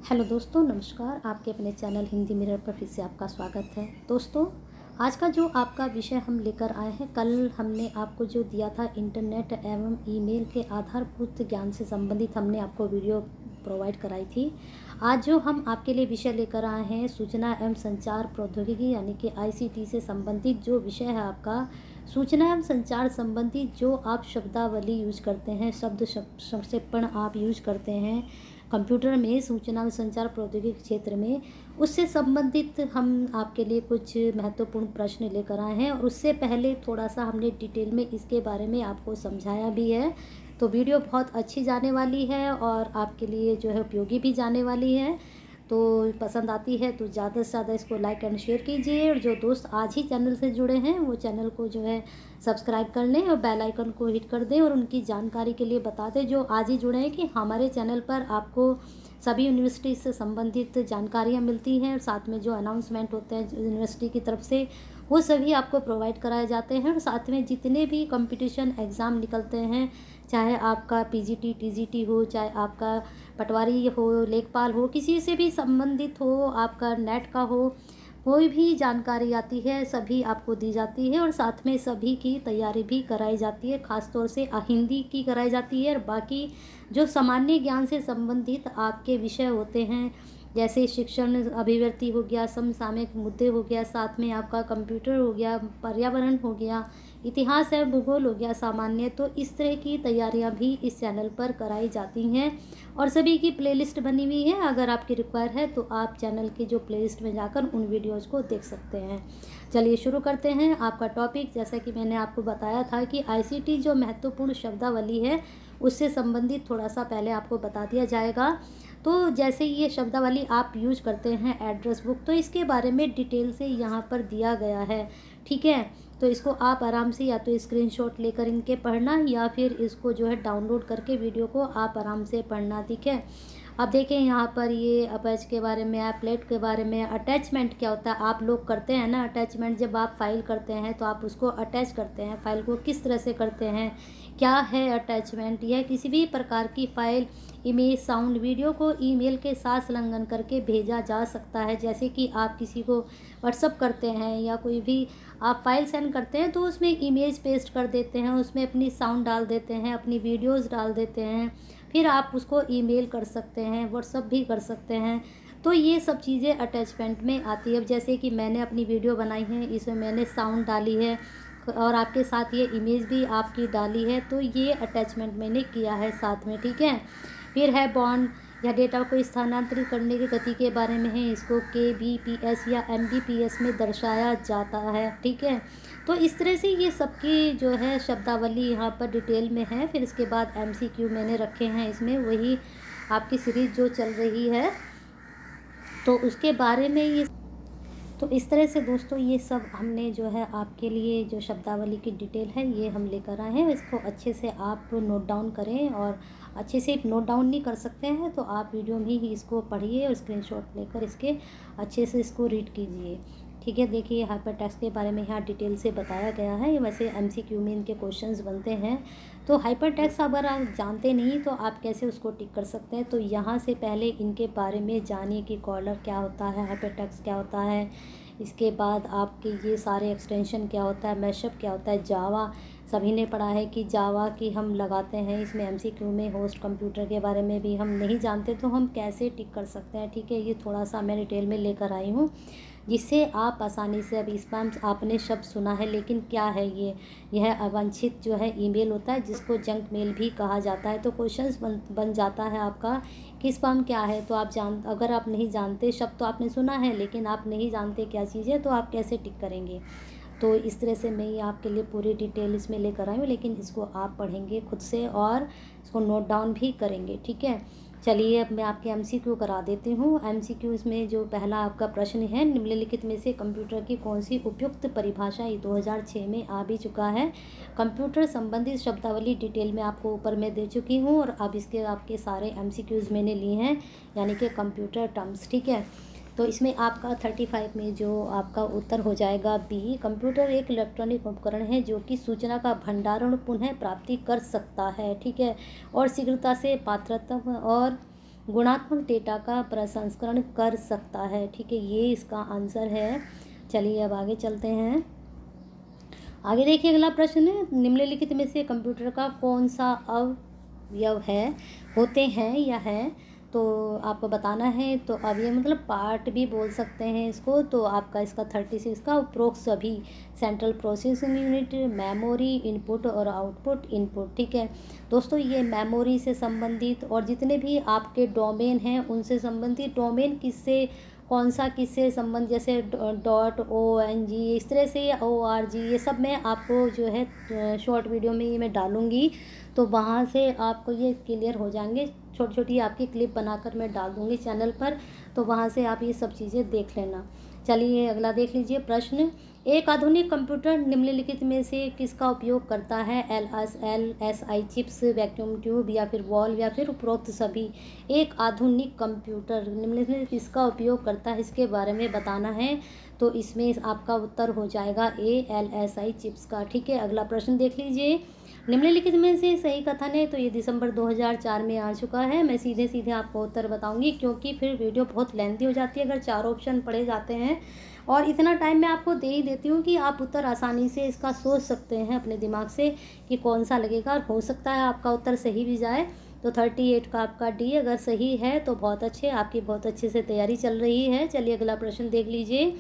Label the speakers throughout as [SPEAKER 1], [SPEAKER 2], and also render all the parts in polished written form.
[SPEAKER 1] Hello दोस्तों, नमस्कार। आपके अपने चैनल हिंदी मिरर पर फिर से आपका स्वागत है। दोस्तों, आज का जो आपका विषय हम लेकर आए हैं, कल हमने आपको जो दिया था इंटरनेट एवं ईमेल के आधारभूत ज्ञान से संबंधित हमने आपको वीडियो प्रोवाइड कराई थी। आज जो हम आपके लिए विषय लेकर आए हैं, सूचना एवं संचार प्रौद्योगिकी यानी कि आईसीटी से संबंधित जो विषय है आपका, सूचना एवं संचार संबंधी जो आप शब्दावली यूज करते हैं, शब्द संक्षेपण आप यूज करते हैं कंप्यूटर में, सूचना व संचार प्रौद्योगिकी क्षेत्र में, उससे संबंधित हम आपके लिए कुछ महत्वपूर्ण प्रश्न लेकर आए हैं। और उससे पहले थोड़ा सा हमने डिटेल में इसके बारे में आपको समझाया भी है। तो वीडियो बहुत अच्छी जाने वाली है और आपके लिए जो है उपयोगी भी जाने वाली है। तो पसंद आती है तो ज़्यादा से ज़्यादा इसको लाइक एंड शेयर कीजिए। और जो दोस्त आज ही चैनल से जुड़े हैं वो चैनल को जो है सब्सक्राइब कर लें और बेल आइकन को हिट कर दें। और उनकी जानकारी के लिए बता दें जो आज ही जुड़े हैं कि हमारे चैनल पर आपको सभी यूनिवर्सिटी से संबंधित जानकारियाँ मिलती हैं और साथ में जो अनाउंसमेंट होते हैं यूनिवर्सिटी की तरफ से वो सभी आपको प्रोवाइड कराए जाते हैं। और साथ में जितने भी कंपटीशन एग्ज़ाम निकलते हैं, चाहे आपका पीजीटी टीजीटी हो, चाहे आपका पटवारी हो, लेखपाल हो, किसी से भी संबंधित हो, आपका नेट का हो, कोई भी जानकारी आती है सभी आपको दी जाती है। और साथ में सभी की तैयारी भी कराई जाती है, ख़ास तौर से हिंदी की कराई जाती है। और बाकी जो सामान्य ज्ञान से संबंधित आपके विषय होते हैं, जैसे शिक्षण अभिव्यक्ति हो गया, समसामयिक मुद्दे हो गया, साथ में आपका कंप्यूटर हो गया, पर्यावरण हो गया, इतिहास है, भूगोल हो गया सामान्य, तो इस तरह की तैयारियां भी इस चैनल पर कराई जाती हैं। और सभी की प्लेलिस्ट बनी हुई है, अगर आपकी रिक्वायर है तो आप चैनल की जो प्लेलिस्ट में जाकर उन वीडियोज़ को देख सकते हैं। चलिए शुरू करते हैं आपका टॉपिक। जैसा कि मैंने आपको बताया था कि आईसीटी जो महत्वपूर्ण शब्दावली है उससे संबंधित थोड़ा सा पहले आपको बता दिया जाएगा। तो जैसे ये शब्दावली आप यूज करते हैं एड्रेस बुक, तो इसके बारे में डिटेल से यहाँ पर दिया गया है, ठीक है। तो इसको आप आराम से या तो स्क्रीनशॉट लेकर इनके पढ़ना या फिर इसको जो है डाउनलोड करके वीडियो को आप आराम से पढ़ना, ठीक है। अब देखें यहाँ पर ये अटैच के बारे में, एप्लेट के बारे में। अटैचमेंट क्या होता है, आप लोग करते हैं ना अटैचमेंट, जब आप फाइल करते हैं तो आप उसको अटैच करते हैं, फाइल को किस तरह से करते हैं, क्या है अटैचमेंट। यह किसी भी प्रकार की फाइल, इमेज, साउंड, वीडियो को ईमेल के साथ संलग्न करके भेजा जा सकता है। जैसे कि आप किसी को व्हाट्सअप करते हैं या कोई भी आप फाइल सेंड करते हैं तो उसमें इमेज पेस्ट कर देते हैं, उसमें अपनी साउंड डाल देते हैं, अपनी वीडियोस डाल देते हैं, फिर आप उसको ईमेल कर सकते हैं, व्हाट्सअप भी कर सकते हैं। तो ये सब चीज़ें अटैचमेंट में आती है। अब जैसे कि मैंने अपनी वीडियो बनाई है, इसमें मैंने साउंड डाली है और आपके साथ ये इमेज भी आपकी डाली है, तो ये अटैचमेंट मैंने किया है साथ में, ठीक है। फिर है बॉन्ड या डेटा को स्थानांतरित करने की गति के बारे में है, इसको केबीपीएस या एमबीपीएस में दर्शाया जाता है, ठीक है। तो इस तरह से ये सबकी जो है शब्दावली यहाँ पर डिटेल में है। फिर इसके बाद एमसीक्यू मैंने रखे हैं इसमें, वही आपकी सीरीज़ जो चल रही है तो उसके बारे में ये। तो इस तरह से दोस्तों ये सब हमने जो है आपके लिए जो शब्दावली की डिटेल है ये हम लेकर आए हैं। इसको अच्छे से आप नोट डाउन करें, और अच्छे से नोट डाउन नहीं कर सकते हैं तो आप वीडियो में ही इसको पढ़िए और स्क्रीनशॉट लेकर इसके अच्छे से इसको रीड कीजिए, ठीक है। देखिए हाइपर टेक्स्ट के बारे में यहाँ डिटेल से बताया गया है। वैसे एमसीक्यू में इनके क्वेश्चंस बनते हैं। तो हाइपर टेक्स्ट अगर आप जानते नहीं तो आप कैसे उसको टिक कर सकते हैं, तो यहाँ से पहले इनके बारे में जानिए कि कॉलर क्या होता है, हाइपर टेक्स्ट क्या होता है। इसके बाद आपके ये सारे एक्सटेंशन क्या होता है, मैशअप क्या होता है, जावा सभी ने पढ़ा है कि जावा की हम लगाते हैं इसमें एमसीक्यू में। होस्ट कंप्यूटर के बारे में भी हम नहीं जानते तो हम कैसे टिक कर सकते हैं, ठीक है। ये थोड़ा सा मैं डिटेल में लेकर आई हूँ जिससे आप आसानी से, अब स्पैम आपने शब्द सुना है लेकिन क्या है ये, यह अवांछित जो है ईमेल होता है जिसको जंक मेल भी कहा जाता है। तो क्वेश्चंस बन जाता है आपका कि स्पैम क्या है। तो आप अगर आप नहीं जानते, शब्द तो आपने सुना है लेकिन आप नहीं जानते क्या चीज़ है, तो आप कैसे टिक करेंगे। तो इस तरह से मैं ये आपके लिए पूरी डिटेल इसमें लेकर आई हूँ, लेकिन इसको आप पढ़ेंगे खुद से और इसको नोट डाउन भी करेंगे, ठीक है। चलिए अब मैं आपके एमसीक्यू करा देती हूँ। एमसीक्यू इसमें जो पहला आपका प्रश्न है, निम्नलिखित में से कंप्यूटर की कौन सी उपयुक्त परिभाषा, ये 2006 में आ भी चुका है। कंप्यूटर संबंधित शब्दावली डिटेल में आपको ऊपर में दे चुकी हूँ और अब इसके आपके सारे एमसीक्यूज़ मैंने लिए हैं, यानी कि कंप्यूटर टर्म्स, ठीक है। तो इसमें आपका 35 में जो आपका उत्तर हो जाएगा बी। कंप्यूटर एक इलेक्ट्रॉनिक उपकरण है जो कि सूचना का भंडारण पुनः प्राप्ति कर सकता है, ठीक है, और शीघ्रता से, पात्रता और गुणात्मक डेटा का प्रसंस्करण कर सकता है। ठीक है, ये इसका आंसर है। चलिए अब आगे चलते हैं। आगे देखिए अगला प्रश्न है, निम्नलिखित में से कंप्यूटर का कौन सा अवयव होते हैं या है, तो आपको बताना है। तो अब ये मतलब पार्ट भी बोल सकते हैं इसको। तो आपका इसका 36 का उपरोक्त सभी central processing unit, memory, input और आउटपुट इनपुट। ठीक है दोस्तों, ये मेमोरी से संबंधित और जितने भी आपके डोमेन हैं उनसे संबंधित, डोमेन किससे कौन सा किससे संबंध, जैसे .ONG इस तरह से, ORG, ये सब मैं आपको जो है शॉर्ट वीडियो में ये मैं डालूँगी। तो वहाँ से आपको ये क्लियर हो जाएंगे। छोटी छोटी आपकी क्लिप बनाकर मैं डाल दूँगी चैनल पर, तो वहाँ से आप ये सब चीज़ें देख लेना। चलिए अगला देख लीजिए प्रश्न, एक आधुनिक कंप्यूटर निम्नलिखित में से किसका उपयोग करता है? LSI चिप्स, वैक्यूम ट्यूब या फिर वॉल्व या फिर उपरोक्त सभी। एक आधुनिक कंप्यूटर निम्नलिखित में किसका उपयोग करता है, इसके बारे में बताना है। तो इसमें आपका उत्तर हो जाएगा A, LSI चिप्स का। ठीक है, अगला प्रश्न देख लीजिए, निम्नलिखित में से सही कथन है। तो ये दिसंबर 2004 में आ चुका है। मैं सीधे सीधे आपको उत्तर बताऊंगी, क्योंकि फिर वीडियो बहुत लेंथी हो जाती है अगर 4 ऑप्शन पढ़े जाते हैं। और इतना टाइम मैं आपको दे ही देती हूँ कि आप उत्तर आसानी से इसका सोच सकते हैं अपने दिमाग से कि कौन सा लगेगा, और हो सकता है आपका उत्तर सही भी जाए। तो 38 का आपका D अगर सही है तो बहुत अच्छे, आपकी बहुत अच्छे से तैयारी चल रही है। चलिए अगला प्रश्न देख लीजिए,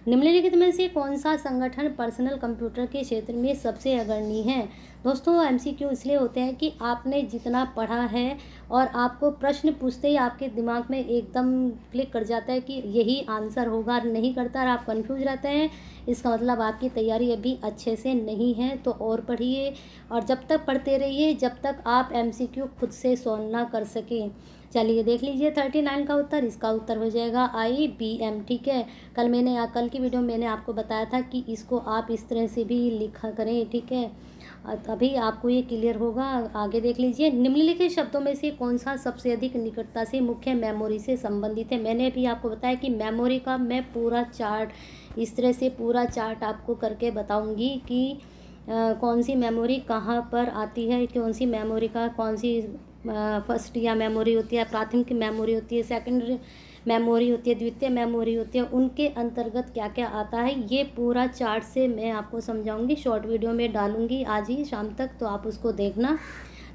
[SPEAKER 1] निम्नलिखित में से कौन सा संगठन पर्सनल कंप्यूटर के क्षेत्र में सबसे अग्रणी है? दोस्तों MCQ इसलिए होते हैं कि आपने जितना पढ़ा है और आपको प्रश्न पूछते ही आपके दिमाग में एकदम क्लिक कर जाता है कि यही आंसर होगा, नहीं करता और आप कंफ्यूज रहते हैं, इसका मतलब आपकी तैयारी अभी अच्छे से नहीं है। तो और पढ़िए, और जब तक पढ़ते रहिए जब तक आप MCQ खुद से सॉल्व ना कर सकें। चलिए देख लीजिए 39 का उत्तर, इसका उत्तर हो जाएगा IBM। ठीक है, कल की वीडियो में मैंने आपको बताया था कि इसको आप इस तरह से भी लिखा करें। ठीक है, अभी आपको ये क्लियर होगा। आगे देख लीजिए, निम्नलिखित शब्दों में से कौन सा सबसे अधिक निकटता से मुख्य मेमोरी से संबंधित है? मैंने भी आपको बताया कि मेमोरी का मैं पूरा चार्ट इस तरह से पूरा चार्ट आपको करके बताऊंगी कि कौन सी मेमोरी कहाँ पर आती है, कौन सी मेमोरी का कौन सी फर्स्ट या मेमोरी होती है, प्राथमिक मेमोरी होती है, सेकेंडरी मेमोरी होती है, द्वितीय मेमोरी होती है, उनके अंतर्गत क्या क्या आता है, ये पूरा चार्ट से मैं आपको समझाऊंगी। शॉर्ट वीडियो में डालूंगी आज ही शाम तक, तो आप उसको देखना।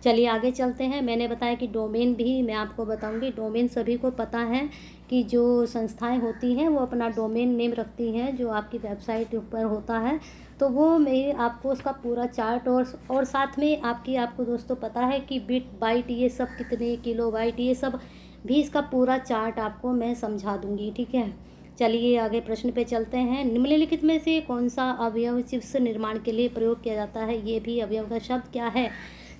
[SPEAKER 1] चलिए आगे चलते हैं। मैंने बताया कि डोमेन भी मैं आपको बताऊंगी। डोमेन सभी को पता है कि जो संस्थाएं होती हैं वो अपना डोमेन नेम रखती हैं, जो आपकी वेबसाइट ऊपर होता है। तो वो मैं आपको उसका पूरा चार्ट और साथ में आपको दोस्तों पता है कि बिट बाइट ये सब कितने, किलो बाइट ये सब भी, इसका पूरा चार्ट आपको मैं समझा दूंगी। ठीक है, चलिए आगे प्रश्न पे चलते हैं। निम्नलिखित में से कौन सा अवयव चिप्स निर्माण के लिए प्रयोग किया जाता है? ये भी अवयव का शब्द क्या है?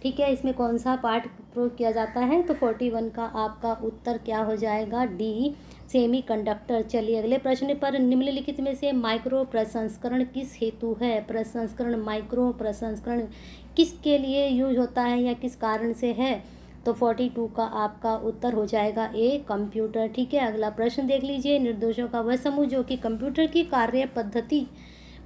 [SPEAKER 1] ठीक है, इसमें कौन सा पार्ट प्रयोग किया जाता है? तो 41 का आपका उत्तर क्या हो जाएगा? D, semi conductor. चलिए अगले प्रश्न पर, निम्नलिखित में से माइक्रो प्रसंस्करण किस हेतु है? प्रसंस्करण, माइक्रो प्रसंस्करण किसके लिए यूज होता है या किस कारण से है? तो 42 का आपका उत्तर हो जाएगा A, कंप्यूटर। ठीक है, अगला प्रश्न देख लीजिए, निर्देशों का वह समूह जो कि कंप्यूटर की कार्य पद्धति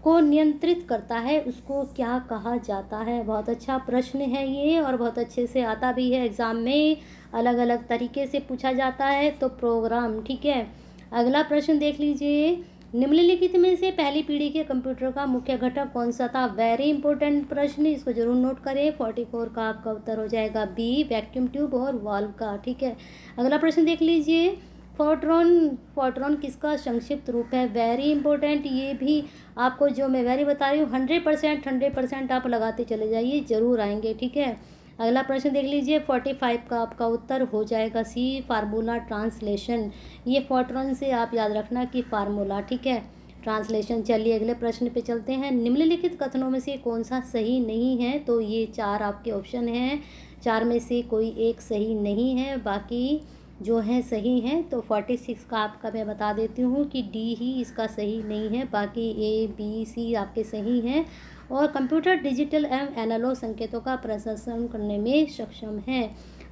[SPEAKER 1] को नियंत्रित करता है उसको क्या कहा जाता है? बहुत अच्छा प्रश्न है ये, और बहुत अच्छे से आता भी है एग्ज़ाम में, अलग अलग तरीके से पूछा जाता है। तो प्रोग्राम। ठीक है, अगला प्रश्न देख लीजिए, निम्नलिखित में से पहली पीढ़ी के कंप्यूटर का मुख्य घटक कौन सा था? वेरी इंपॉर्टेंट प्रश्न, इसको जरूर नोट करें। 44 का आपका उत्तर हो जाएगा B, वैक्यूम ट्यूब और वाल्व का। ठीक है, अगला प्रश्न देख लीजिए, फोर्ट्रॉन किसका संक्षिप्त रूप है? वेरी इंपॉर्टेंट, ये भी आपको जो मैं वेरी बता रही हूँ 100% आप लगाते चले जाइए, जरूर आएंगे। ठीक है, अगला प्रश्न देख लीजिए, 45 का आपका उत्तर हो जाएगा C, फार्मूला ट्रांसलेशन। ये फोर्ट्रॉन से आप याद रखना कि फार्मूला। ठीक है, ट्रांसलेशन। चलिए अगले प्रश्न पे चलते हैं। निम्नलिखित कथनों में से कौन सा सही नहीं है? तो ये 4 आपके ऑप्शन हैं, 4 में से कोई एक सही नहीं है, बाकी जो है सही है। तो 46 का आपका मैं बता देती हूँ कि D ही इसका सही नहीं है, बाकी A, B, C आपके सही हैं। और कंप्यूटर डिजिटल एवं एनालॉग संकेतों का प्रसंस्करण करने में सक्षम है,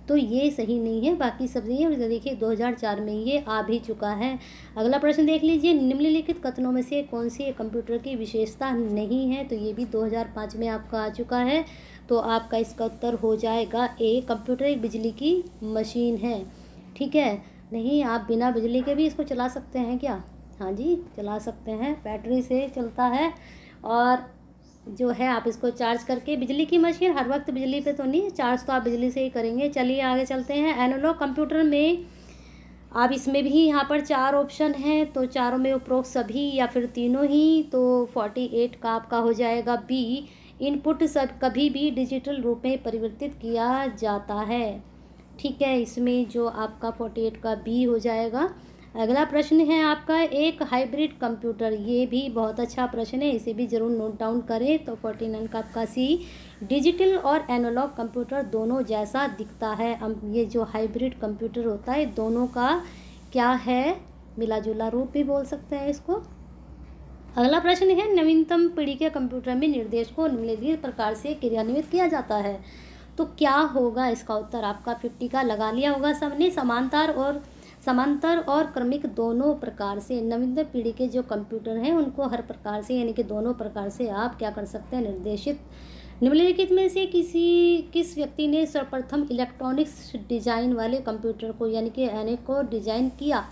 [SPEAKER 1] तो ये सही नहीं है, बाकी सब सही है। देखिए 2004 में ये आ भी चुका है। अगला प्रश्न देख लीजिए, निम्नलिखित कथनों में से कौन सी कंप्यूटर की विशेषता नहीं है? तो ये भी 2005 में आपका आ चुका है। तो आपका इसका उत्तर हो जाएगा A, कंप्यूटर एक बिजली की मशीन है। ठीक है। नहीं, आप बिना बिजली के भी इसको चला सकते हैं क्या? हाँ जी, चला सकते हैं, बैटरी से चलता है। और जो है आप इसको चार्ज करके, बिजली की मशीन हर वक्त बिजली पे तो नहीं, चार्ज तो आप बिजली से ही करेंगे। चलिए आगे चलते हैं। एनालॉग कंप्यूटर में अब इसमें भी यहाँ पर 4 ऑप्शन हैं, तो चारों में उपरोक्त सभी या फिर तीनों ही, तो 48 का आपका हो जाएगा बी। इनपुट सब कभी भी डिजिटल रूप में परिवर्तित किया जाता है। ठीक है, इसमें जो आपका 48 का बी हो जाएगा। अगला प्रश्न है आपका, एक हाइब्रिड कंप्यूटर, ये भी बहुत अच्छा प्रश्न है, इसे भी ज़रूर नोट डाउन करें। तो 49 का आपका सी। डिजिटल और एनालॉग कंप्यूटर दोनों जैसा दिखता है। अब ये जो हाइब्रिड कंप्यूटर होता है, दोनों का क्या है, मिला जुला रूप भी बोल सकते हैं इसको। अगला प्रश्न है, नवीनतम पीढ़ी के कंप्यूटर में निर्देश को निम्नलिखित प्रकार से क्रियान्वित किया जाता है। तो क्या होगा इसका उत्तर? आपका 50 का लगा लिया होगा सबने। समांतर और क्रमिक दोनों प्रकार से नवीनतम पीढ़ी के जो कंप्यूटर हैं उनको हर प्रकार से, यानी कि दोनों प्रकार से आप क्या कर सकते हैं, निर्देशित। निम्नलिखित में से किस व्यक्ति ने सर्वप्रथम इलेक्ट्रॉनिक्स डिजाइन वाले कंप्यूटर को, यानी कि ENIAC को डिजाइन किया?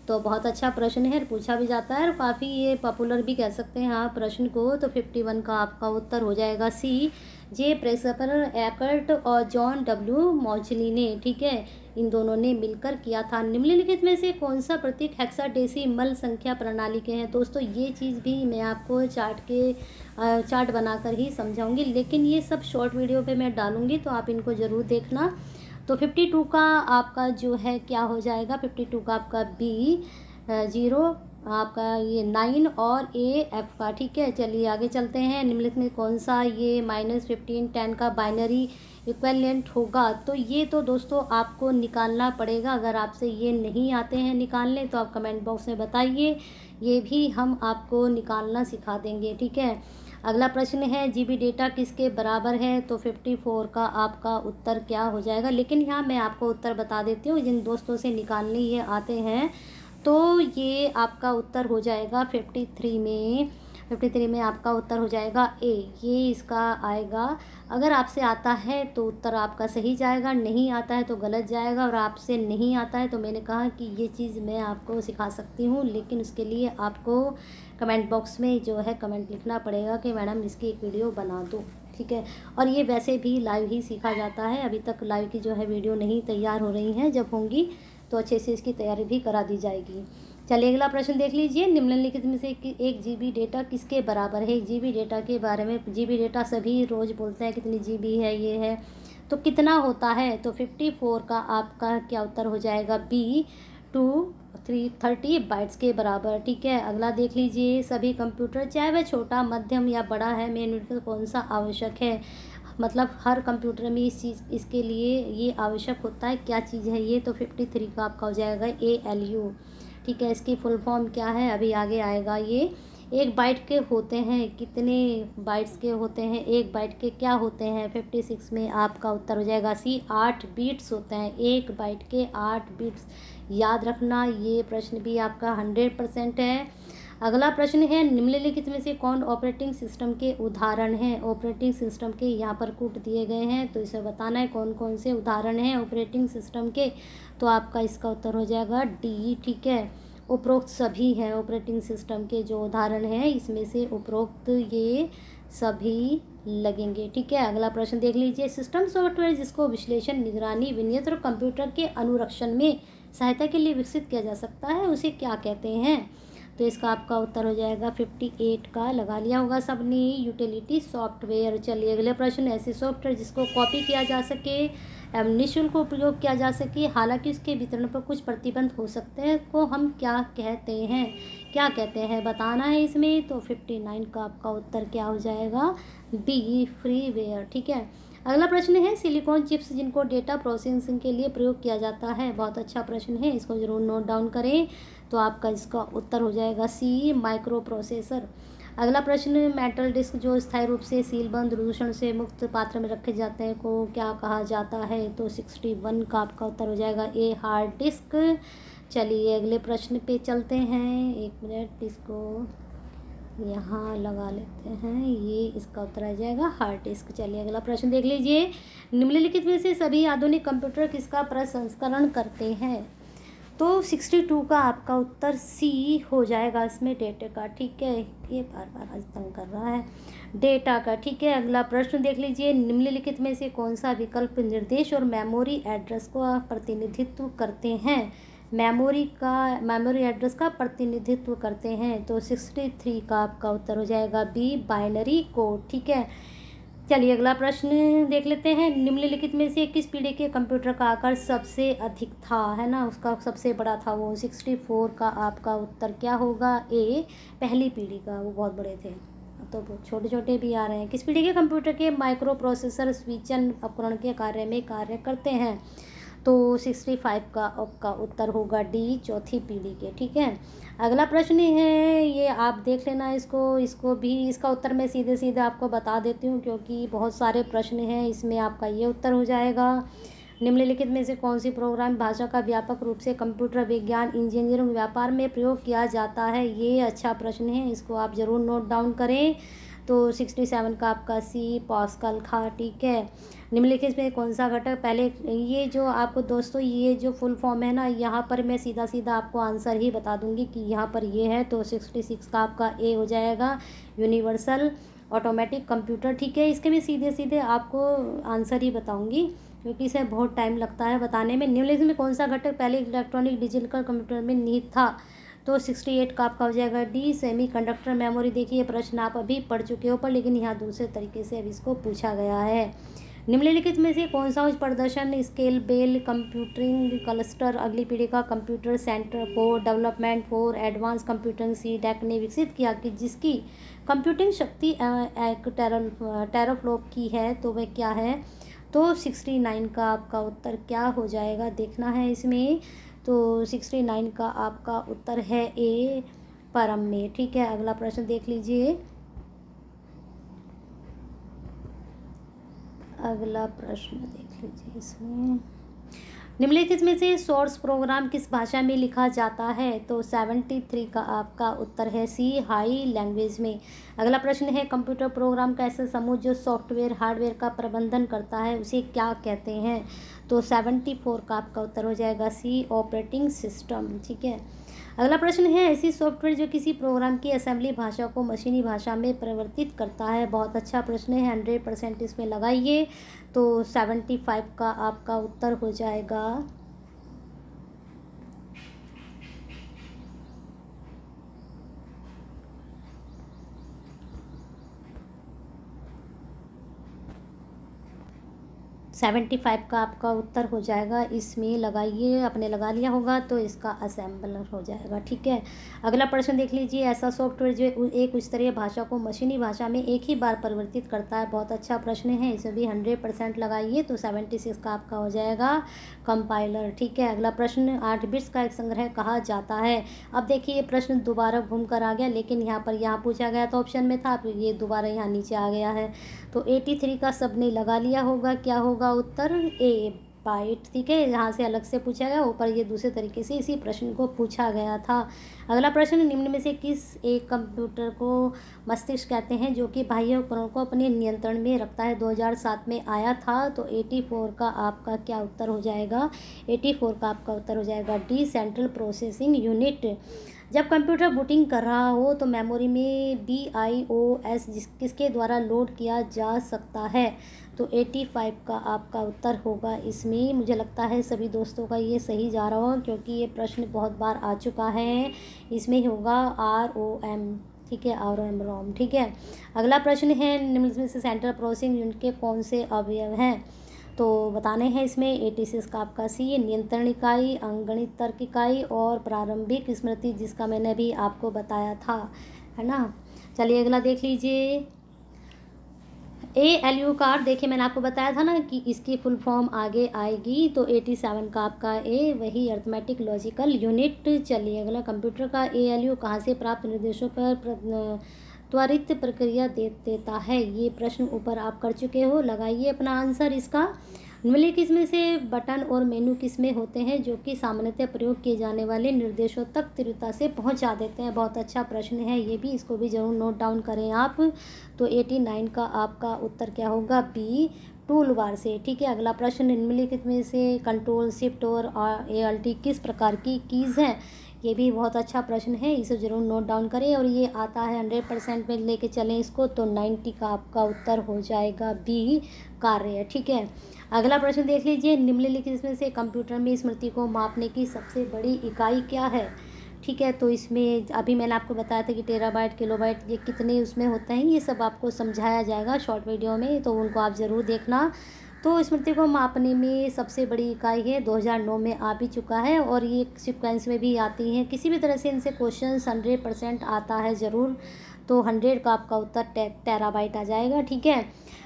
[SPEAKER 1] तो बहुत अच्छा प्रश्न है, पूछा भी जाता है और काफ़ी ये पॉपुलर भी कह सकते हैं आप प्रश्न को। तो 51 का आपका उत्तर हो जाएगा सी। जे प्रेसपर एकर्ट और जॉन डब्ल्यू मॉचली ने, ठीक है, इन दोनों ने मिलकर किया था। निम्नलिखित में से कौन सा प्रतीक हेक्साडेसिमल संख्या प्रणाली के हैं? दोस्तों ये चीज़ भी मैं आपको चार्ट बनाकर ही समझाऊंगी, लेकिन ये सब शॉर्ट वीडियो पे मैं डालूंगी, तो आप इनको ज़रूर देखना। तो 52 का आपका जो है क्या हो जाएगा, 52 का आपका बी 0, आपका ये 9 और ए एफ का। ठीक है, चलिए आगे चलते हैं। निम्नलिखित में कौन सा ये -15 10 का बाइनरी इक्विवेलेंट होगा? तो ये तो दोस्तों आपको निकालना पड़ेगा। अगर आपसे ये नहीं आते हैं निकालने तो आप कमेंट बॉक्स में बताइए, ये भी हम आपको निकालना सिखा देंगे। ठीक है, अगला प्रश्न है, जीबी डेटा किसके बराबर है? तो 54 का आपका उत्तर क्या हो जाएगा? लेकिन यहाँ मैं आपको उत्तर बता देती हूँ, जिन दोस्तों से निकालने ये आते हैं, तो ये आपका उत्तर हो जाएगा 53 में आपका उत्तर हो जाएगा ए, ये इसका आएगा। अगर आपसे आता है तो उत्तर आपका सही जाएगा, नहीं आता है तो गलत जाएगा। और आपसे नहीं आता है तो मैंने कहा कि ये चीज़ मैं आपको सिखा सकती हूँ, लेकिन उसके लिए आपको कमेंट बॉक्स में जो है कमेंट लिखना पड़ेगा कि मैडम इसकी एक वीडियो बना दो। ठीक है, और ये वैसे भी लाइव ही सीखा जाता है, अभी तक लाइव की जो है वीडियो नहीं तैयार हो रही हैं, जब होंगी तो अच्छे से इसकी तैयारी भी करा दी जाएगी। चलिए अगला प्रश्न देख लीजिए। निम्नलिखित में से एक जीबी डेटा किसके बराबर है? एक जीबी डेटा के बारे में, जीबी डेटा सभी रोज़ बोलते हैं कितनी जीबी है, ये है, तो कितना होता है? तो 54 का आपका क्या उत्तर हो जाएगा? बी 230 बाइट्स के बराबर। ठीक है, अगला देख लीजिए। सभी कंप्यूटर, चाहे वह छोटा, मध्यम या बड़ा है, में इनमें कौन सा आवश्यक है? मतलब हर कंप्यूटर में इसके लिए ये आवश्यक होता है, क्या चीज़ है ये? तो 53 का आपका हो जाएगा ALU। ठीक है, इसकी फुल फॉर्म क्या है अभी आगे आएगा। ये 1 बाइट के होते हैं, कितने बाइट्स के होते हैं? 1 बाइट के क्या होते हैं? 56 में आपका उत्तर हो जाएगा सी, 8 बीट्स होते हैं। 1 बाइट के 8 बीट्स, याद रखना, ये प्रश्न भी आपका 100% है। अगला प्रश्न है, निम्नलिखित में से कौन ऑपरेटिंग सिस्टम के उदाहरण हैं? ऑपरेटिंग सिस्टम के यहाँ पर कूट दिए गए हैं, तो इसे बताना है कौन कौन से उदाहरण हैं ऑपरेटिंग सिस्टम के। तो आपका इसका उत्तर हो जाएगा डी। ठीक है, उपरोक्त सभी हैं ऑपरेटिंग सिस्टम के जो उदाहरण हैं, इसमें से उपरोक्त ये सभी लगेंगे। ठीक है, अगला प्रश्न देख लीजिए। सिस्टम सॉफ्टवेयर जिसको विश्लेषण, निगरानी, विनियंत्रण और कंप्यूटर के अनुरक्षण में सहायता के लिए विकसित किया जा सकता है, उसे क्या कहते हैं? तो इसका आपका उत्तर हो जाएगा 58 का लगा लिया होगा सबने, यूटिलिटी सॉफ्टवेयर। चलिए अगले प्रश्न, ऐसे सॉफ्टवेयर जिसको कॉपी किया जा सके एवं निःशुल्क उपयोग किया जा सके, हालांकि उसके वितरण पर कुछ प्रतिबंध हो सकते हैं, को हम क्या कहते हैं? क्या कहते हैं बताना है इसमें। तो 59 का आपका उत्तर क्या हो जाएगा? B, freeware. ठीक है, अगला प्रश्न है, सिलिकॉन चिप्स जिनको डेटा प्रोसेसिंग के लिए प्रयोग किया जाता है। बहुत अच्छा प्रश्न है, इसको ज़रूर नोट डाउन करें। तो आपका इसका उत्तर हो जाएगा सी, माइक्रो प्रोसेसर। अगला प्रश्न, मेटल डिस्क जो स्थायी रूप से सीलबंद, प्रदूषण से मुक्त पात्र में रखे जाते हैं को क्या कहा जाता है? तो 61 का आपका उत्तर हो जाएगा ए, हार्ड डिस्क। चलिए अगले प्रश्न पे चलते हैं, 1 मिनट इसको यहाँ लगा लेते हैं, ये इसका उत्तर आ जाएगा हार्ड डिस्क। चलिए अगला प्रश्न देख लीजिए। निम्नलिखित में से सभी आधुनिक कंप्यूटर किसका प्रसंस्करण करते हैं? तो 62 का आपका उत्तर सी हो जाएगा इसमें, डेटा का। ठीक है, ये बार बार आज तंग कर रहा है, डेटा का। ठीक है, अगला प्रश्न देख लीजिए। निम्नलिखित में से कौन सा विकल्प निर्देश और मेमोरी एड्रेस का प्रतिनिधित्व करते हैं? मेमोरी एड्रेस का प्रतिनिधित्व करते हैं। तो 63 का आपका उत्तर हो जाएगा बी, बाइनरी कोड। ठीक है, चलिए अगला प्रश्न देख लेते हैं। निम्नलिखित में से किस पीढ़ी के कंप्यूटर का आकार सबसे अधिक था, है ना, उसका सबसे बड़ा था वो? 64 का आपका उत्तर क्या होगा? ए, पहली पीढ़ी का, वो बहुत बड़े थे। तो छोटे छोटे भी आ रहे हैं। किस पीढ़ी के कंप्यूटर के माइक्रो प्रोसेसर स्विचन उपकरण के कार्य में कार्य करते हैं? तो 65 का आपका उत्तर होगा डी, चौथी पीढ़ी के। ठीक है, अगला प्रश्न है, ये आप देख लेना इसको भी। इसका उत्तर मैं सीधे सीधे आपको बता देती हूँ क्योंकि बहुत सारे प्रश्न हैं इसमें। आपका ये उत्तर हो जाएगा। निम्नलिखित में से कौन सी प्रोग्राम भाषा का व्यापक रूप से कंप्यूटर विज्ञान, इंजीनियरिंग, व्यापार में प्रयोग किया जाता है? ये अच्छा प्रश्न है, इसको आप ज़रूर नोट डाउन करें। तो 67 का आपका सी, पास्कल था। ठीक है, निम्नलिखित में कौन सा घटक पहले, ये जो आपको दोस्तों ये जो फुल फॉर्म है ना, यहाँ पर मैं सीधा सीधा आपको आंसर ही बता दूंगी कि यहाँ पर ये है। तो 66 का आपका ए हो जाएगा, यूनिवर्सल ऑटोमेटिक कंप्यूटर। ठीक है, इसके भी सीधे सीधे आपको आंसर ही बताऊंगी क्योंकि इसे बहुत टाइम लगता है बताने में। निम्नलिखित में कौन सा घटक पहले इलेक्ट्रॉनिक डिजिटल कंप्यूटर में निहित था? तो 68 का आपका हो जाएगा डी, सेमी कंडक्टर मेमोरी। देखिए प्रश्न आप अभी पढ़ चुके हो पर लेकिन यहाँ दूसरे तरीके से अब इसको पूछा गया है। निम्नलिखित में से कौन सा उच्च प्रदर्शन स्केल बेल कंप्यूटिंग क्लस्टर अगली पीढ़ी का computer centre for development for advance computing CDAC ने विकसित किया कि जिसकी कंप्यूटिंग शक्ति एक टेराफ्लॉप की है? तो वह क्या है? तो 69 का आपका उत्तर क्या हो जाएगा, देखना है इसमें। तो 69 का आपका उत्तर है ए, परम में। ठीक है, अगला प्रश्न देख लीजिए। अगला प्रश्न देख लीजिए इसमें। निम्नलिखित में से सोर्स प्रोग्राम किस भाषा में लिखा जाता है? तो 73 का आपका उत्तर है सी, हाई लैंग्वेज में। अगला प्रश्न है, कंप्यूटर प्रोग्राम का ऐसा समूह जो सॉफ्टवेयर हार्डवेयर का प्रबंधन करता है उसे क्या कहते हैं? तो 74 का आपका उत्तर हो जाएगा सी, ऑपरेटिंग सिस्टम। ठीक है, अगला प्रश्न है, ऐसी सॉफ्टवेयर जो किसी प्रोग्राम की असेंबली भाषा को मशीनी भाषा में परिवर्तित करता है? बहुत अच्छा प्रश्न है, 100% इसमें लगाइए। तो 75 का आपका उत्तर हो जाएगा 75 का आपका उत्तर हो जाएगा, इसमें लगाइए, आपने लगा लिया होगा तो इसका असेंबलर हो जाएगा। ठीक है, अगला प्रश्न देख लीजिए। ऐसा सॉफ्टवेयर जो एक उच्च स्तरीय भाषा को मशीनी भाषा में एक ही बार परिवर्तित करता है? बहुत अच्छा प्रश्न है, इसमें भी 100% लगाइए। तो 76 का आपका हो जाएगा कंपाइलर। ठीक है, अगला प्रश्न, 8 बिट्स का एक संग्रह कहा जाता है? अब देखिए ये प्रश्न दोबारा घूम कर आ गया, लेकिन यहाँ पूछा गया तो ऑप्शन में था, अब ये दोबारा यहाँ नीचे आ गया है। तो 83 का सबने लगा लिया होगा, क्या होगा उत्तर? ए, बाइट। ठीक है, यहाँ से अलग से पूछा गया, ऊपर ये दूसरे तरीके से इसी प्रश्न को पूछा गया था। अगला प्रश्न, निम्न में से किस एक कंप्यूटर को मस्तिष्क कहते हैं जो कि बाह्य उपकरणों को अपने नियंत्रण में रखता है? 2007 में आया था। तो 84 का आपका क्या उत्तर हो जाएगा? 84 का आपका उत्तर हो जाएगा डी, सेंट्रल प्रोसेसिंग यूनिट। जब कंप्यूटर बूटिंग कर रहा हो तो मेमोरी में BIOS किसके द्वारा लोड किया जा सकता है? तो 85 का आपका उत्तर होगा इसमें। मुझे लगता है सभी दोस्तों का ये सही जा रहा हो क्योंकि ये प्रश्न बहुत बार आ चुका है। इसमें होगा ROM। ठीक है, ROM रोम। ठीक है, अगला प्रश्न है, निम्न में से सेंट्रल प्रोसेसिंग यूनिट के कौन से अवयव हैं? तो बताने हैं इसमें। 86 का आपका सी, नियंत्रण इकाई, अंकगणित तर्क इकाई और प्रारंभिक स्मृति, जिसका मैंने भी आपको बताया था, है ना। चलिए अगला देख लीजिए। ALU कार्ड, देखिए मैंने आपको बताया था ना कि इसकी फुल फॉर्म आगे आएगी। तो 87 का आपका ए, वही अर्थमेटिक लॉजिकल यूनिट। चलिए अगला, कंप्यूटर का ALU कहाँ से प्राप्त निर्देशों पर त्वरित प्रक्रिया देता है? ये प्रश्न ऊपर आप कर चुके हो, लगाइए अपना आंसर इसका। निम्नलिखित में से बटन और मेनू किस में होते हैं जो कि सामान्यतः प्रयोग किए जाने वाले निर्देशों तक तीव्रता से पहुंचा देते हैं? बहुत अच्छा प्रश्न है ये भी, इसको भी ज़रूर नोट डाउन करें आप। तो 89 का आपका उत्तर क्या होगा? बी, टूल बार से। ठीक है, अगला प्रश्न, निम्नलिखित में से कंट्रोल शिफ्ट और ALT किस प्रकार की कीज़ हैं? ये भी बहुत अच्छा प्रश्न है, इसे ज़रूर नोट डाउन करें। और ये आता है 100% में लेके चलें इसको, तो 90 का आपका उत्तर हो जाएगा बी, कार्य। ठीक है, अगला प्रश्न देख लीजिए, निम्नलिखित में से कंप्यूटर में स्मृति को मापने की सबसे बड़ी इकाई क्या है? ठीक है, तो इसमें अभी मैंने आपको बताया था कि टेराबाइट, किलोबाइट, ये कितने उसमें होते हैं, ये सब आपको समझाया जाएगा शॉर्ट वीडियो में, तो उनको आप ज़रूर देखना। तो स्मृति को मापने में सबसे बड़ी इकाई है, 2009 में आ भी चुका है, और ये सीक्वेंस में भी आती हैं। किसी भी तरह से इनसे क्वेश्चन 100% आता है ज़रूर, तो 100 का आपका उत्तर टेराबाइट आ जाएगा। ठीक है,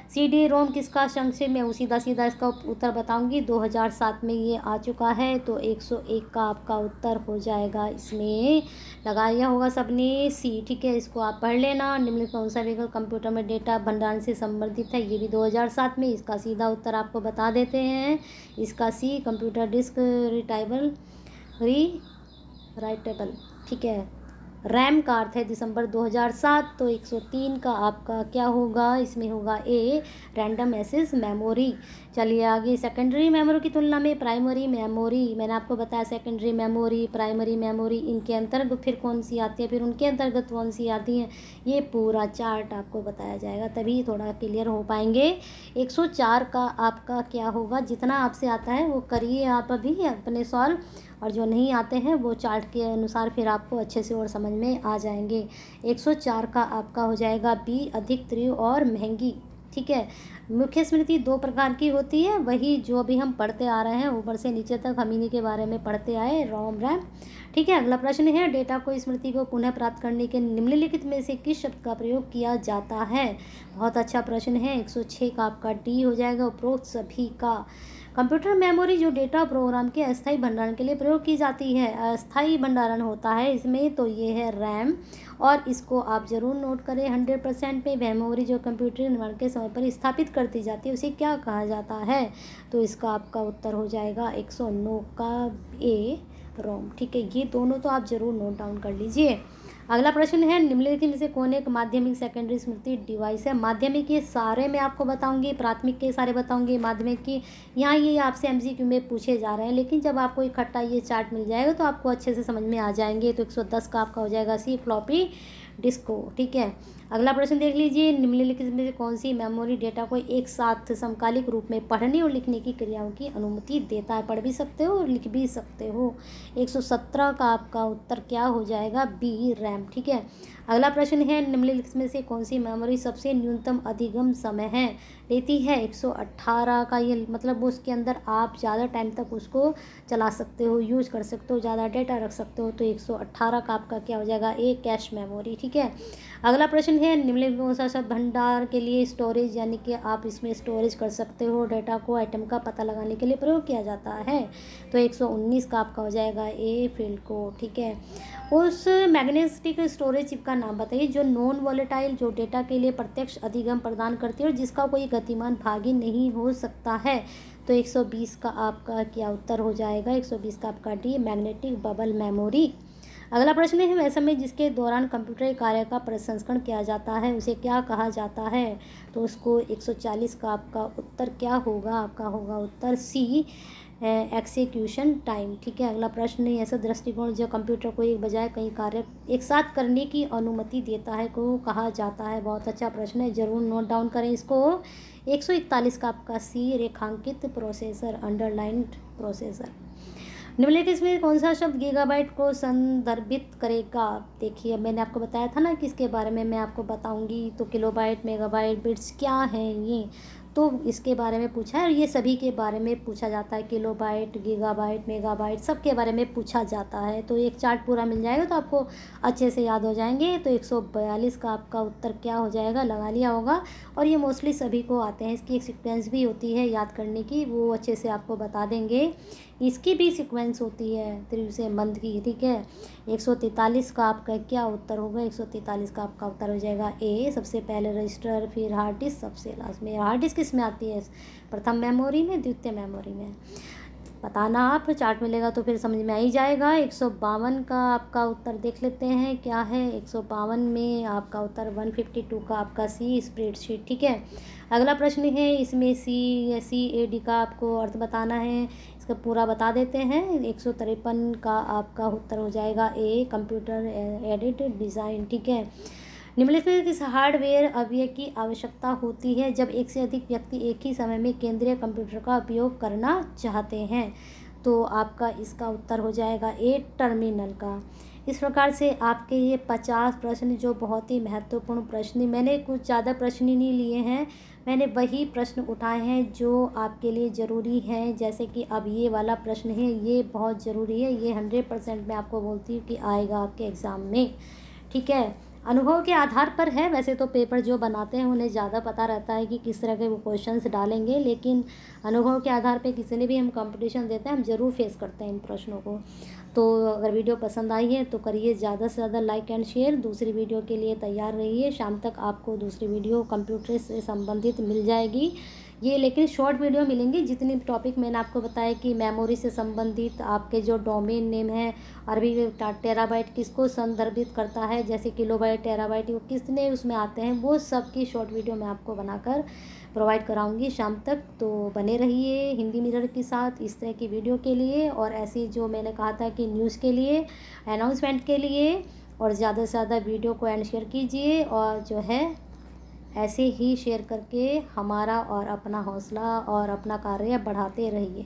[SPEAKER 1] CD-ROM किसका संक्षेप में, सीधा सीधा इसका उत्तर बताऊंगी, 2007 में ये आ चुका है, तो 101 का आपका उत्तर हो जाएगा। इसमें लगा लिया होगा सबने सी। ठीक है, इसको आप पढ़ लेना। निम्नलिखित कौन सा विकल्प कंप्यूटर में डेटा भंडारण से संबंधित है? ये भी 2007 में, इसका सीधा उत्तर आपको बता देते हैं, इसका सी, कंप्यूटर डिस्क राइटेबल। ठीक है, रैम का अर्थ है दिसंबर 2007, तो 103 का आपका क्या होगा? इसमें होगा ए, रैंडम एक्सेस मेमोरी। चलिए आगे, सेकेंडरी मेमोरी की तुलना में प्राइमरी मेमोरी, मैंने आपको बताया सेकेंडरी मेमोरी, प्राइमरी मेमोरी, इनके अंतर्गत फिर कौन सी आती है, फिर उनके अंतर्गत कौन सी आती हैं, ये पूरा चार्ट आपको बताया जाएगा, तभी थोड़ा क्लियर हो पाएंगे। 104 का आपका क्या होगा? जितना आपसे आता है वो करिए आप अभी अपने सॉल्व, और जो नहीं आते हैं वो चार्ट के अनुसार फिर आपको अच्छे से और समझ में आ जाएंगे। 104 का आपका हो जाएगा बी, अधिक तीव्र और महंगी। ठीक है, मुख्य स्मृति 2 प्रकार की होती है, वही जो अभी हम पढ़ते आ रहे हैं, ऊपर से नीचे तक हम इन्हीं के बारे में पढ़ते आए, रोम, रैम। ठीक है, अगला प्रश्न है, डेटा को स्मृति को पुनः प्राप्त करने के निम्नलिखित में से किस शब्द का प्रयोग किया जाता है? बहुत अच्छा प्रश्न है, 106 का आपका डी हो जाएगा, उपरोक्त सभी का। कंप्यूटर मेमोरी जो डेटा प्रोग्राम के अस्थायी भंडारण के लिए प्रयोग की जाती है, अस्थायी भंडारण होता है इसमें, तो ये है रैम, और इसको आप ज़रूर नोट करें 100% पे। मेमोरी जो कंप्यूटर निर्माण के समय पर स्थापित कर दी जाती है उसे क्या कहा जाता है? तो इसका आपका उत्तर हो जाएगा 109 का ए, रोम। ठीक है, ये दोनों तो आप ज़रूर नोट डाउन कर लीजिए। अगला प्रश्न है, निम्नलिखित में से कौन एक माध्यमिक सेकेंडरी स्मृति डिवाइस है? माध्यमिक के सारे मैं आपको बताऊंगी, प्राथमिक के सारे बताऊंगी, माध्यमिक की यहाँ ये आपसे MCQ में पूछे जा रहे हैं, लेकिन जब आपको इकट्ठा ये चार्ट मिल जाएगा तो आपको अच्छे से समझ में आ जाएंगे। तो 110 का आपका हो जाएगा सी, फ्लॉपी डिस्को। ठीक है, अगला प्रश्न देख लीजिए, निम्नलिखित में से कौन सी मेमोरी डेटा को एक साथ समकालिक रूप में पढ़ने और लिखने की क्रियाओं की अनुमति देता है? पढ़ भी सकते हो और लिख भी सकते हो। 117 का आपका उत्तर क्या हो जाएगा? B, RAM. ठीक है, अगला प्रश्न है, निम्नलिखित में से कौन सी मेमोरी सबसे न्यूनतम अधिगम समय है लेती है? 118 का, ये मतलब उसके अंदर आप ज़्यादा टाइम तक उसको चला सकते हो, यूज कर सकते हो, ज़्यादा डेटा रख सकते हो, तो 118 का आपका क्या हो जाएगा? ए, कैश मेमोरी। ठीक है, अगला प्रश्न है, निम्नलिखित कौन सा शब्द भंडार के लिए स्टोरेज, यानी कि आप इसमें स्टोरेज कर सकते हो डेटा को, आइटम का पता लगाने के लिए प्रयोग किया जाता है? तो 119 का आपका हो जाएगा ए, फील्ड को। ठीक है, उस मैग्नेटिक स्टोरेज चिप का नाम बताइए जो नॉन वॉलेटाइल, जो डेटा के लिए प्रत्यक्ष अधिगम प्रदान करती है और जिसका कोई गतिमान भाग ही नहीं हो सकता है। तो 120 का आपका क्या उत्तर हो जाएगा? 120 का आपका डी, मैग्नेटिक बबल मेमोरी। अगला प्रश्न है, वह समय जिसके दौरान कंप्यूटर कार्य का प्रसंस्करण किया जाता है उसे क्या कहा जाता है? तो उसको 140 का आपका उत्तर क्या होगा? आपका होगा उत्तर सी, एक्सिक्यूशन टाइम। ठीक है, अगला प्रश्न है, ऐसा दृष्टिकोण जो कंप्यूटर को एक बजाय कई कार्य एक साथ करने की अनुमति देता है को कहा जाता है? बहुत अच्छा प्रश्न है, जरूर नोट डाउन करें इसको। 141 का आपका सी, रेखांकित प्रोसेसर, अंडरलाइंड प्रोसेसर। निम्नलिखित में कौन सा शब्द गीगाबाइट को संदर्भित करेगा? देखिए, मैंने आपको बताया था ना किसके बारे में मैं आपको बताऊंगी, तो किलोबाइट, मेगाबाइट, बिट्स क्या हैं ये, तो इसके बारे में पूछा है, और ये सभी के बारे में पूछा जाता है, किलोबाइट, गीगाबाइट, मेगाबाइट, सब के बारे में पूछा जाता है। तो एक चार्ट पूरा मिल जाएगा तो आपको अच्छे से याद हो जाएंगे। तो 142 का आपका उत्तर क्या हो जाएगा? लगा लिया होगा, और ये मोस्टली सभी को आते हैं, इसकी एक सीक्वेंस भी होती है याद करने की, वो अच्छे से आपको बता देंगे। इसकी भी सीक्वेंस होती है त्रिविशीय मंद की, ठीक है। 143 का आपका क्या उत्तर होगा? 143 का आपका उत्तर हो जाएगा ए, सबसे पहले रजिस्टर, फिर हार्ड डिस्क, सबसे लास्ट में। हार्ड डिस्क किस में आती है? प्रथम मेमोरी में, द्वितीय मेमोरी में। बताना आप, चार्ट मिलेगा तो फिर समझ में आ ही जाएगा। 152 का आपका उत्तर देख लेते हैं क्या है। 152 में आपका उत्तर 152 का आपका सी, स्प्रेडशीट, ठीक है। अगला प्रश्न है, इसमें CAD का आपको अर्थ बताना है, इसका पूरा बता देते हैं। 153 का आपका उत्तर हो जाएगा ए, कंप्यूटर एडेड डिज़ाइन, ठीक है। निम्नलिखित किस हार्डवेयर अवयव की आवश्यकता होती है जब एक से अधिक व्यक्ति एक ही समय में केंद्रीय कंप्यूटर का उपयोग करना चाहते हैं? तो आपका इसका उत्तर हो जाएगा ए, टर्मिनल का। इस प्रकार से आपके ये 50 प्रश्न जो बहुत ही महत्वपूर्ण प्रश्न, मैंने कुछ ज़्यादा प्रश्न ही नहीं लिए हैं, मैंने वही प्रश्न उठाए हैं जो आपके लिए ज़रूरी हैं। जैसे कि अब ये वाला प्रश्न है, ये बहुत ज़रूरी है, ये 100% मैं आपको बोलती हूँ कि आएगा आपके एग्ज़ाम में, ठीक है। अनुभव के आधार पर है, वैसे तो पेपर जो बनाते हैं उन्हें ज़्यादा पता रहता है कि किस तरह के वो क्वेश्चंस डालेंगे, लेकिन अनुभव के आधार पे किसी ने भी हम कंपटीशन देते हैं, हम ज़रूर फेस करते हैं इन प्रश्नों को। तो अगर वीडियो पसंद आई है तो करिए ज़्यादा से ज़्यादा लाइक एंड शेयर। दूसरी वीडियो के लिए तैयार रहिए, शाम तक आपको दूसरी वीडियो कंप्यूटर से संबंधित मिल जाएगी। ये लेकिन शॉर्ट वीडियो मिलेंगी, जितनी टॉपिक मैंने आपको बताया कि मेमोरी से संबंधित, आपके जो डोमेन नेम है, अरबी टेराबाइट किसको संदर्भित करता है, जैसे किलोबाइट, टेराबाइट, वो कितने उसमें आते हैं, वो सब की शॉर्ट वीडियो मैं आपको बनाकर प्रोवाइड कराऊंगी शाम तक। तो बने रहिए हिंदी मिरर के साथ इस तरह की वीडियो के लिए, और ऐसी जो मैंने कहा था कि न्यूज़ के लिए, अनाउंसमेंट के लिए, और ज़्यादा से ज़्यादा वीडियो को एंड शेयर कीजिए, और जो है ऐसे ही शेयर करके हमारा और अपना हौसला और अपना कार्य बढ़ाते रहिए।